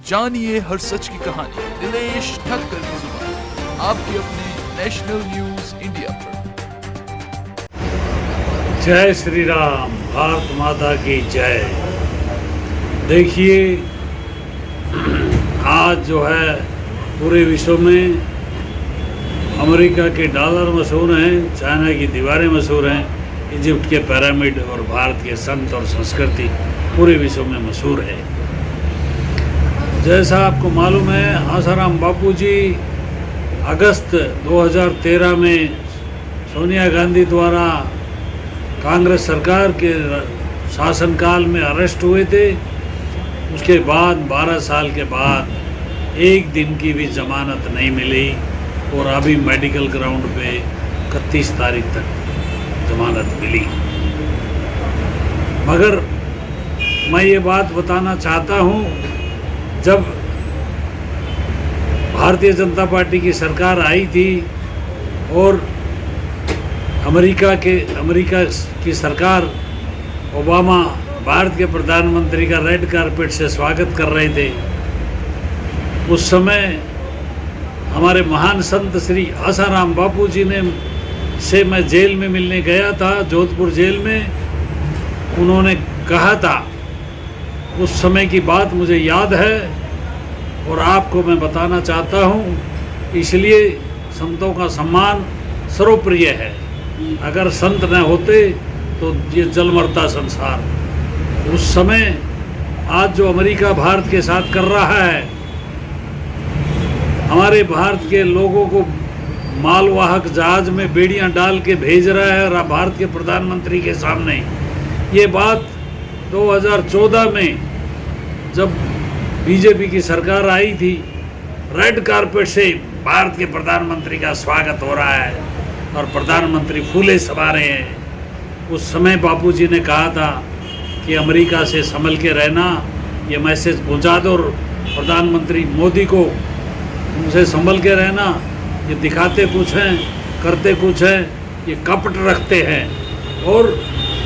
जानिए हर सच की कहानी दिनेश ठक्कर की जुबान आपके अपने नेशनल न्यूज इंडिया पर। जय श्री राम, भारत माता की जय। देखिए, आज जो है पूरे विश्व में अमेरिका के डॉलर मशहूर हैं, चाइना की दीवारें मशहूर हैं, इजिप्ट के पिरामिड और भारत के संत और संस्कृति पूरे विश्व में मशहूर है। जैसा आपको मालूम है, आसाराम बापूजी अगस्त 2013 में सोनिया गांधी द्वारा कांग्रेस सरकार के शासनकाल में अरेस्ट हुए थे। उसके बाद 12 साल के बाद एक दिन की भी जमानत नहीं मिली और अभी मेडिकल ग्राउंड पे 31 तारीख तक जमानत मिली। मगर मैं ये बात बताना चाहता हूँ, जब भारतीय जनता पार्टी की सरकार आई थी और अमेरिका की सरकार ओबामा भारत के प्रधानमंत्री का रेड कारपेट से स्वागत कर रहे थे, उस समय हमारे महान संत श्री आसाराम बापूजी से मैं जेल में मिलने गया था, जोधपुर जेल में। उन्होंने कहा था, उस समय की बात मुझे याद है और आपको मैं बताना चाहता हूँ, इसलिए संतों का सम्मान सर्वप्रिय है। अगर संत न होते तो ये जल मरता संसार। उस समय आज जो अमेरिका भारत के साथ कर रहा है, हमारे भारत के लोगों को मालवाहक जहाज में बेड़ियां डाल के भेज रहा है भारत के प्रधानमंत्री के सामने। ये बात 2014 में जब बीजेपी की सरकार आई थी, रेड कारपेट से भारत के प्रधानमंत्री का स्वागत हो रहा है और प्रधानमंत्री फूले समा रहे हैं। उस समय बापूजी ने कहा था कि अमेरिका से संभल के रहना, ये मैसेज पहुंचा दो प्रधानमंत्री मोदी को, उनसे संभल के रहना। ये दिखाते कुछ हैं, करते कुछ हैं, ये कपट रखते हैं और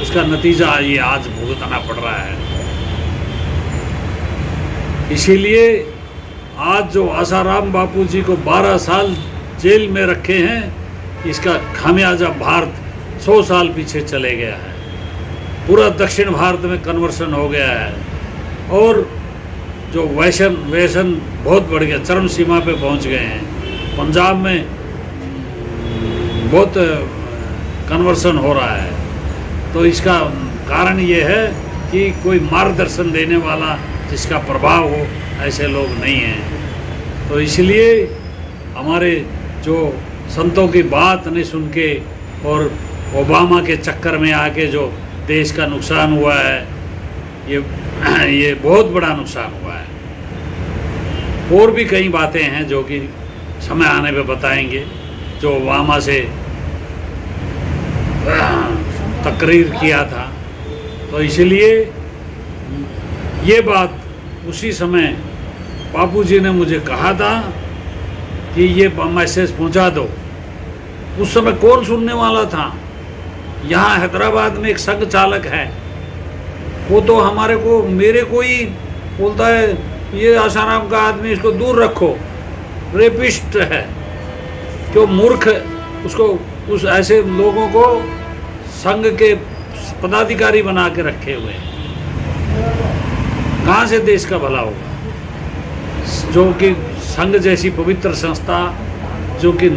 उसका नतीजा ये आज भुगतना पड़ रहा है। इसीलिए आज जो आसाराम बापूजी को 12 साल जेल में रखे हैं, इसका खामियाजा भारत 100 साल पीछे चले गया है। पूरा दक्षिण भारत में कन्वर्सन हो गया है और जो वैशन बहुत बढ़ गया, चरम सीमा पे पहुंच गए हैं। पंजाब में बहुत कन्वर्सन हो रहा है। तो इसका कारण ये है कि कोई मार्गदर्शन देने वाला, जिसका प्रभाव हो, ऐसे लोग नहीं हैं। तो इसलिए हमारे जो संतों की बात नहीं सुन के और ओबामा के चक्कर में आके जो देश का नुकसान हुआ है, ये बहुत बड़ा नुकसान हुआ है। और भी कई बातें हैं जो कि समय आने पे बताएंगे, जो ओबामा से तकरीर किया था। तो इसलिए ये बात उसी समय बापूजी ने मुझे कहा था कि ये मैसेज पहुंचा दो। उस समय कौन सुनने वाला था? यहाँ हैदराबाद में एक संघ चालक है, वो तो मेरे को ही बोलता है, ये आसाराम का आदमी, इसको दूर रखो, रेपिस्ट है। क्यों मूर्ख, उस ऐसे लोगों को संघ के पदाधिकारी बना के रखे हुए हैं। कहाँ से देश का भला होगा? जो कि संघ जैसी पवित्र संस्था, जो कि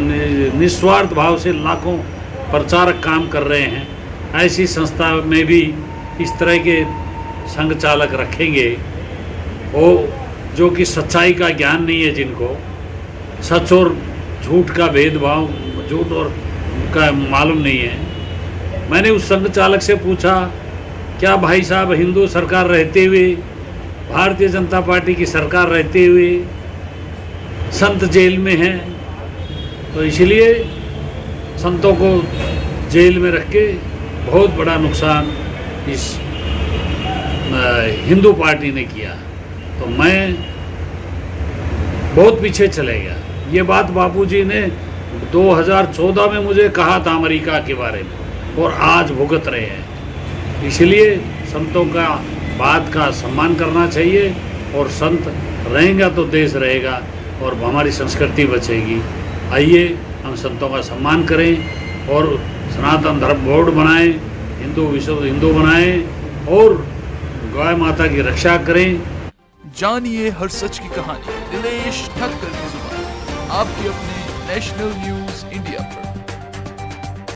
निस्वार्थ भाव से लाखों प्रचारक काम कर रहे हैं, ऐसी संस्था में भी इस तरह के संघ चालक रखेंगे, वो जो कि सच्चाई का ज्ञान नहीं है, जिनको सच और झूठ का भेदभाव, झूठ और का मालूम नहीं है। मैंने उस संघ चालक से पूछा, क्या भाई साहब, हिंदू सरकार रहते हुए, भारतीय जनता पार्टी की सरकार रहते हुए संत जेल में हैं, तो इसलिए संतों को जेल में रख के बहुत बड़ा नुकसान इस हिंदू पार्टी ने किया। तो मैं बहुत पीछे चले गया। ये बात बापूजी ने 2014 में मुझे कहा था अमेरिका के बारे में, और आज भुगत रहे हैं। इसलिए संतों का बात का सम्मान करना चाहिए और संत रहेगा तो देश रहेगा और हमारी संस्कृति बचेगी। आइए हम संतों का सम्मान करें और सनातन धर्म बोर्ड बनाएं, हिंदू विश्व हिंदू बनाएं और गाय माता की रक्षा करें। जानिए हर सच की कहानी दिनेश ठक्कर की जुबान, आपके अपने नेशनल न्यूज इंडिया पर।